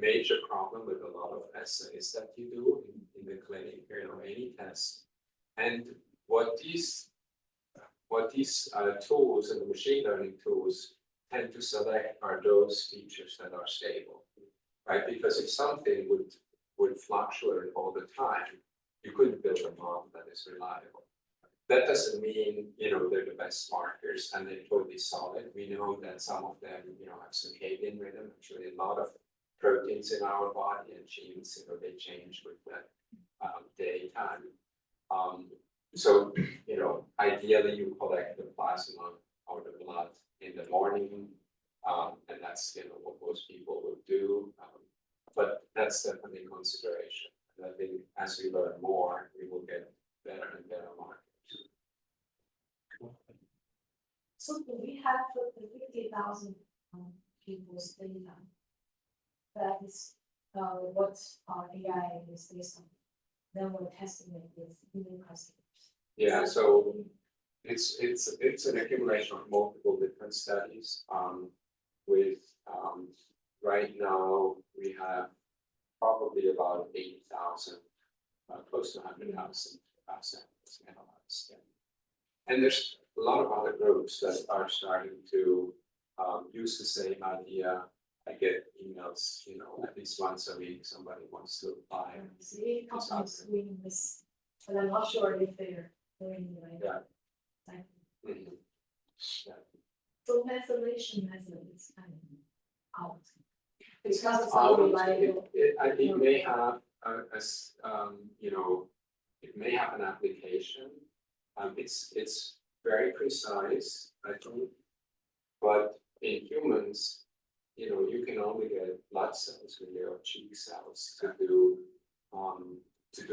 major problem with a lot of assays that you do in the clinic, you know, any test. And what these tools and the machine learning tools tend to select are those features that are stable, right? Because if something would fluctuate all the time, you couldn't build a model that is reliable. That doesn't mean, you know, they're the best markers and they're totally solid. We know that some of them, you know, have circadian rhythm. Actually, a lot of proteins in our body and genes, you know, they change with the daytime. So, you know, ideally you collect the plasma or the blood in the morning, and that's, you know, what most people would do. But that's definitely a consideration. And I think as we learn more, we will get better and better markers. So do we have the 50,000 people's data? That is what our AI is based on. Then we're testing it with human customers. Yeah, so it's an accumulation of multiple different studies. With right now we have probably about 80,000, close to 100,000 samples analyzed. And there's a lot of other groups that are starting to use the same idea. I get emails, you know, at least once a week, somebody wants to apply. See, companies doing this, but I'm not sure if they're doing the right. Yeah. Thing. Mhm. So methylation method is kind of out. It's Because it's out. unreliable. It may have you know, it may have an application. It's very precise, I think, but in humans, you know, you can only get blood cells when there are cheek cells to do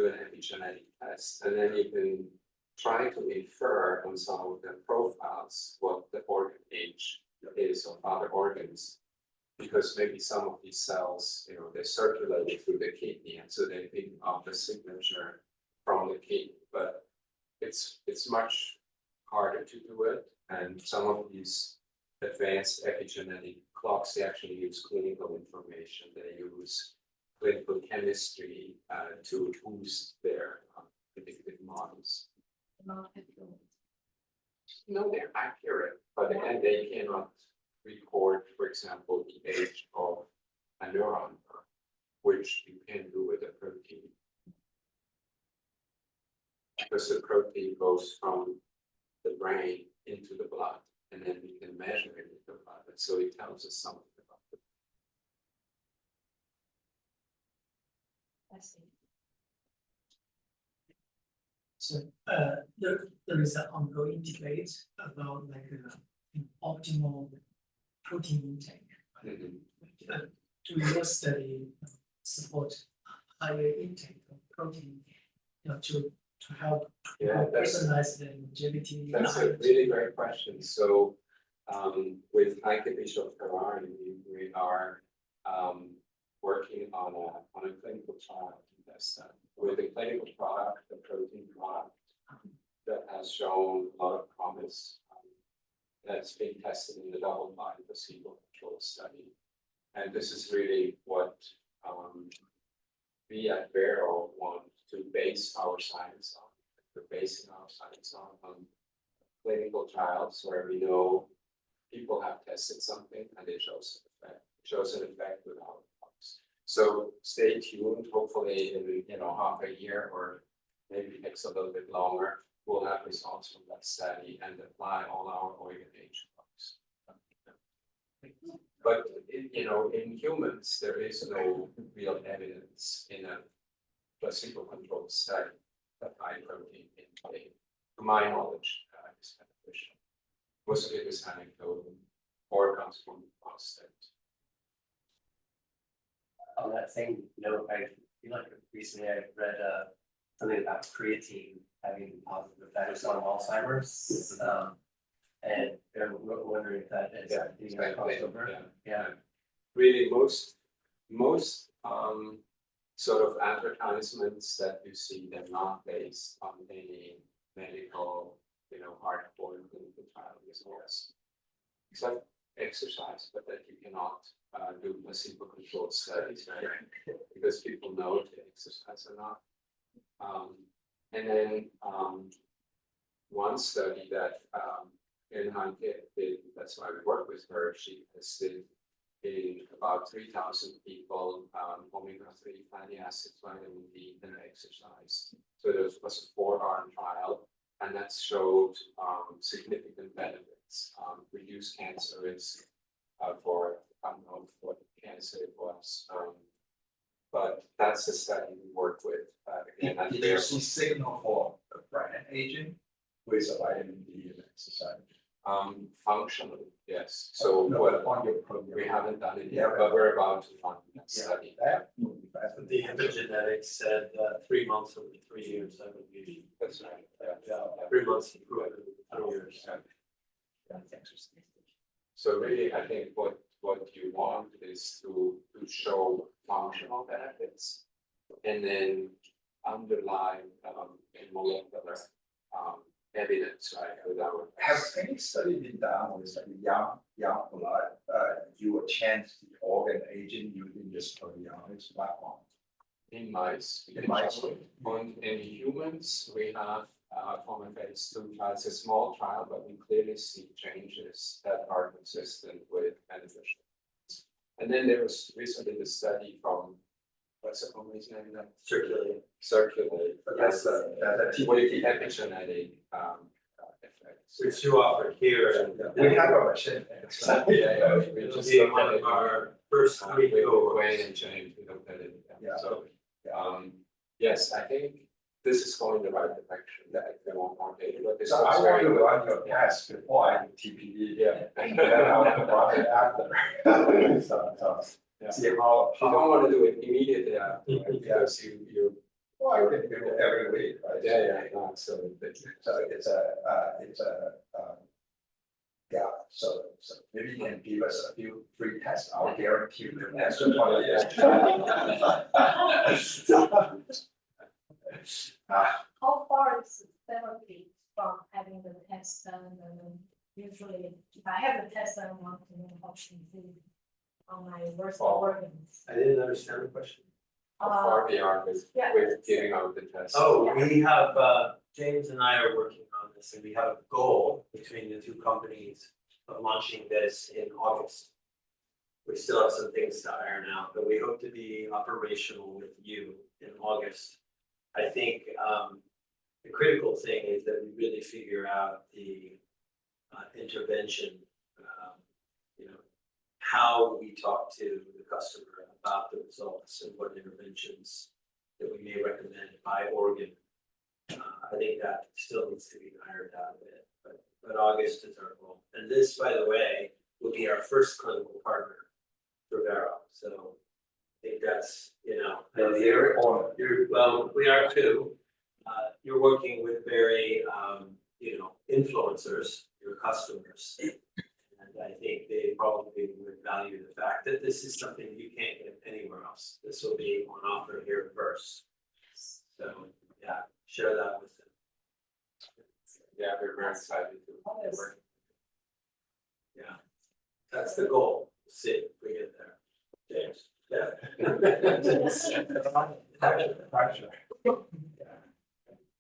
an epigenetic test, and then you can try to infer on some of the profiles what the organ age is of other organs, because maybe some of these cells, you know, they circulate through the kidney, and so they pick up the signature from the kidney, but it's much harder to do it, and some of these advanced epigenetic clocks, they actually use clinical information. They use clinical chemistry to boost their predictive models. Not accurate. No, they're accurate, but again, they cannot record, for example, the age of a neuron, which you can do with a protein. Because the protein goes from the brain into the blood, and then we can measure it in the blood, and so it tells us something about it. I see. So there is an ongoing debate about like an optimal protein intake. Mhm. Do your study support higher intake of protein, you know, to help Yeah, personalize the longevity? That's a really great question. So with Heike Bischoff-Ferrari, we are working on a clinical trial to test that. With a clinical product, a protein product that has shown a lot of promise, that's being tested in the double-blind placebo-controlled study. And this is really what we at Vero want base our science on. We're basing our science on clinical trials where we know people have tested something and it shows an effect. It shows an effect with our products. So stay tuned. Hopefully, in half a year or maybe it takes a little bit longer, we'll have results from that study and apply all our organization products. But in humans, there is no real evidence in a placebo-controlled study that high protein intake, to my knowledge, is beneficial. Most of it is anecdotal or comes from past. On that same note, I feel like recently I read something about creatine having positive effects on Alzheimer's. And I'm wondering if that is anything that crossed over. Yeah. Really, most sort of advertisements that you see, they're not based on any medical, hardcore clinical trial results. Except exercise, but that you cannot do placebo-controlled studies, right? Because people know if they exercise or not. And then one study that Inhan did, that's why we work with her, she tested in about 3,000 people, omega-3 fatty acids, vitamin D, and exercise. So this was a 4-arm trial, and that showed significant benefits, reduced cancer risk for, I don't know what cancer it was, but that's the study we work with. Again, Did you see signal for a brand agent with a vitamin D and exercise? Functionally, yes. So No, what on your program. we haven't done it Yeah, yet, but we're about to run that study. That would be fascinating. The epigenetics said 3 months over 3 years, that would be That's right. 3 months improvement over 3 years. So really, I think what you want is to show functional benefits and then underline molecular evidence, right? Without Has any study been done with like young blood, you will change the organ aging using this proteomics platform? in mice. In mice. In humans, we have from a phase 2 trial. It's a small trial, but we clearly see changes that are consistent with beneficial. And then there was recently the study from what's the company's name? Circulate. That's With the epigenetic effects. Which you offer here, and We have a machine. Yeah, we it'll just be looked one at of it. our first With 3 cohorts. Wayne and James, we looked at it. Yeah. So, yes, I think this is going the right direction. That they want more data, but this So I looks want very to good. run your test before I do TPD. Yeah. And then I want to run it after. So, Yeah. see how. You don't want to do it immediately after, right? Because you. Well, I can do it every week, right? Yeah, absolutely. So it's yeah, so maybe you can give us a few free tests, I'll guarantee you the answer for How far is the therapy from having the test done, and then usually, if I have the test, I want to know how to do on my worst organs. I didn't understand the question. How far we are yeah. with giving out the test. Oh, we have, James and I are working on this, and we have a goal between the 2 companies of launching this in August. We still have some things to iron out, but we hope to be operational with you in August. I think the critical thing is that we really figure out the intervention, how we talk to the customer about the results and what interventions that we may recommend by organ. I think that still needs to be ironed out a bit, but August is our goal. And this, by the way, will be our first clinical partner for Vero. So I think that's, You're very honored. well, we are too. You're working with very, influencers, your customers. And I think they probably would value the fact that this is something you can't get anywhere else. This will be on offer here first. So, yeah, share that with them. Yeah, we're very excited to work. Yeah, that's the goal. See if we get there. James, yeah. Pleasure.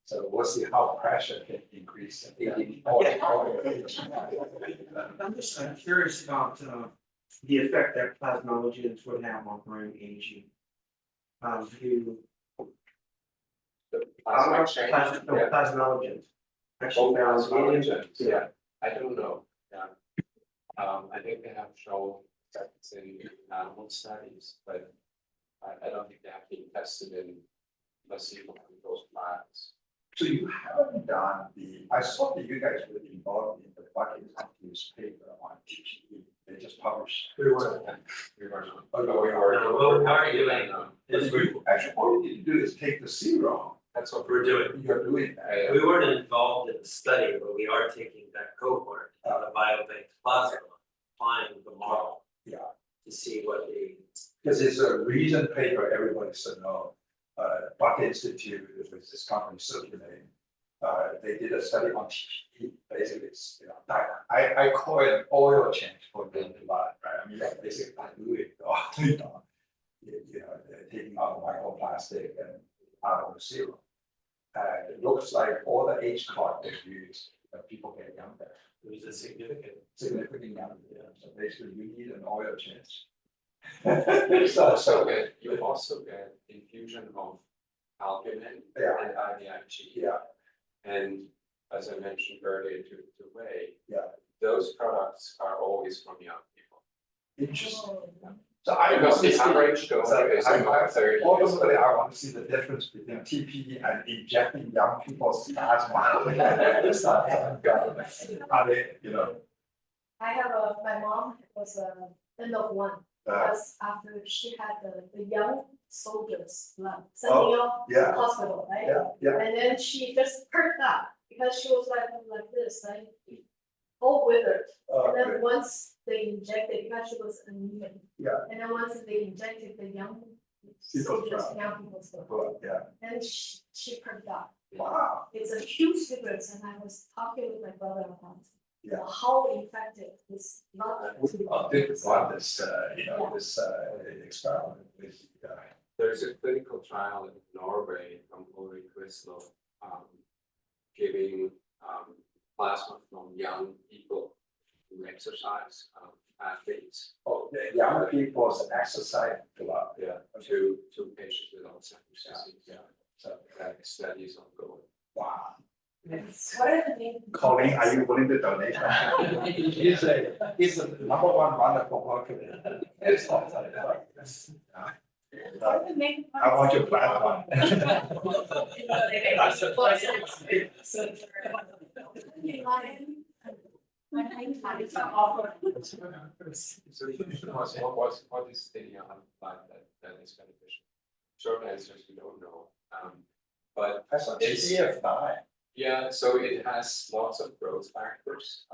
So we'll see how pressure can increase. I'm curious about the effect that plasmalogens would have on brain aging. You Plasma change, yeah. plasmalogens. Oh, Actually, plasmalogens, yeah, I don't know, yeah. I think they have shown that it's in animal studies, but I don't think they have been tested in placebo-controlled trials. So you haven't done I saw that you guys were involved in the bucket use paper on TPE. They just published. We were not. Oh, no, we were. No, we are doing, Actually, all you need to do is take the serum. That's what we're doing. You're doing that. We weren't involved in the study, but we are taking that cohort, the biobank plasma, applying the model. Yeah. To see what the. Because it's a recent paper, everybody should know. Buck Institute, which is this company circulating. They did a study on TPE, basically it's, I call it oil change for the blood, right? I mean, like basically dilute it, they're taking out the microplastic and out of the serum. It looks like all the H clot they use, people get younger. It was a Significant younger, so basically you need an oil change. You also get infusion of albumin Yeah. and IVIG. Yeah. And as I mentioned earlier to Wei, Yeah. those products are always from young people. Interesting. So I Because want to the see, average donor is about 30 years ultimately, old. I want to see the difference between TPE and injecting young people's asthma. Are they, I have my mom was end of one, because after she had the young soldiers blood sending out yeah, hospital, right? yeah. And then she just perked up because she was like this, right? All withered. And then once they injected, because she was anemic. Yeah. And then once they injected the young People's soldiers, blood. young people's blood, Well, yeah, and she perked up. wow, It's a huge difference, and I was talking with my brother about yeah. how effective this not. I did want this, this experiment with, There's a clinical trial in Norway from Ulrich Wislow, giving plasma from young people who exercise, athletes. the young people's exercise blood. Yeah, to patients with Alzheimer's disease. Yeah. So that study is ongoing. Wow. What are the main? Colleen, are you willing to donate? He's the number one runner for worker. It's not like that. What are the main? I want your plasma. So the question was, what is the line that is beneficial? Short answer is we don't know. But I thought It's- GF9. yeah, so it has lots of growth factors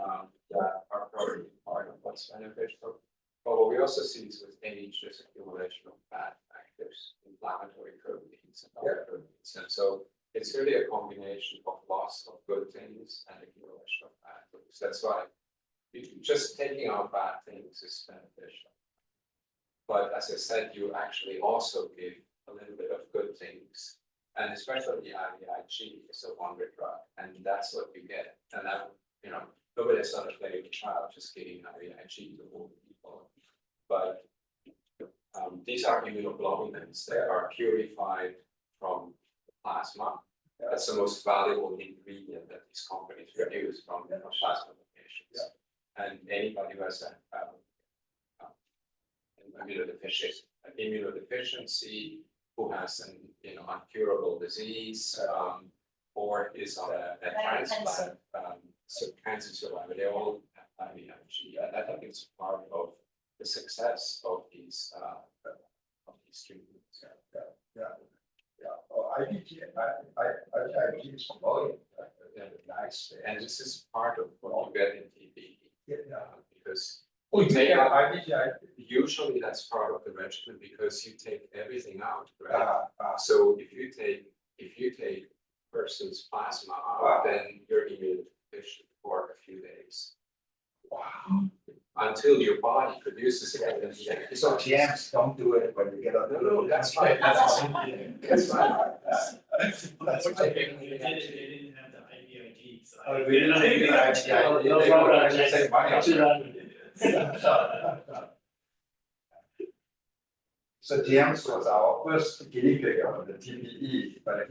that are probably part of what's beneficial. But what we also see is with age, there's accumulation of bad factors, inflammatory proteins and other proteins. And so it's really a combination of loss of good things and accumulation of bad things. That's why just taking out bad things is beneficial. But as I said, you actually also give a little bit of good things. And especially the IVIG is a wonder drug, and that's what you get. And that, nobody has done a clinical trial just giving IVIG to all people. But these are immunoglobulins that are purified from the plasma. That's the most valuable ingredient that these companies produce from plasma patients. And anybody who has immunodeficiency, who has an incurable disease, or is on a transplant, so cancer survivor, they all have IVIG. And I think it's part of the success of these treatments. Oh, IVG is growing, nice. And this is part of what you get in TB, because Oh, you take take out- IVG. usually that's part of the regimen because you take everything out, right? So if you take person's plasma out, then you're immunodeficient for a few days. Wow. Until your body produces it. So GMs don't do it when you get on. No, that's fine, that's fine. That's fine. That's They right. didn't have the IVIG, so. Oh, we didn't have the IVIG. No They problem, were just saying money. So James was our first guinea pig of the TPE, but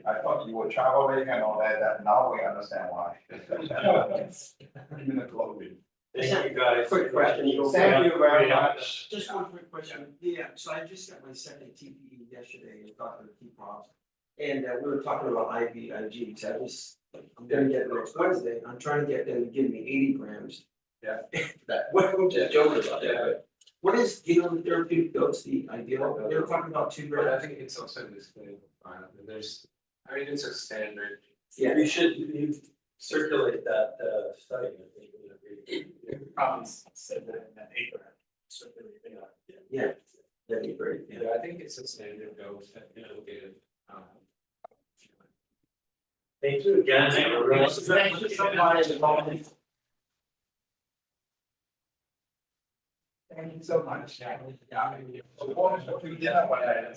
I thought you were traveling and all that, now we understand why. Immunoglobulin. Thank you guys. Quick question. Thank you very much. Just one quick question. Yeah, so I just got my second TPE yesterday and talked to the key props. And we were talking about IVIG, so I'm gonna get it next Wednesday. I'm trying to get them to give me 80 grams. Yeah. What, I'm just joking about that, but what is, the therapeutic dose, the ideal? They were talking about 2 But I grams. think it's also in this clinical file, and there's, I mean, it's a standard. Yeah. You should, you circulate that, study, I think, Probably said that in that paper. So really, Yeah, that'd be great, yeah. Yeah, I think it's a standard dose that you'll give. Thank you again. Thank you so much. Thank you so much. Yeah. So what we did, what I-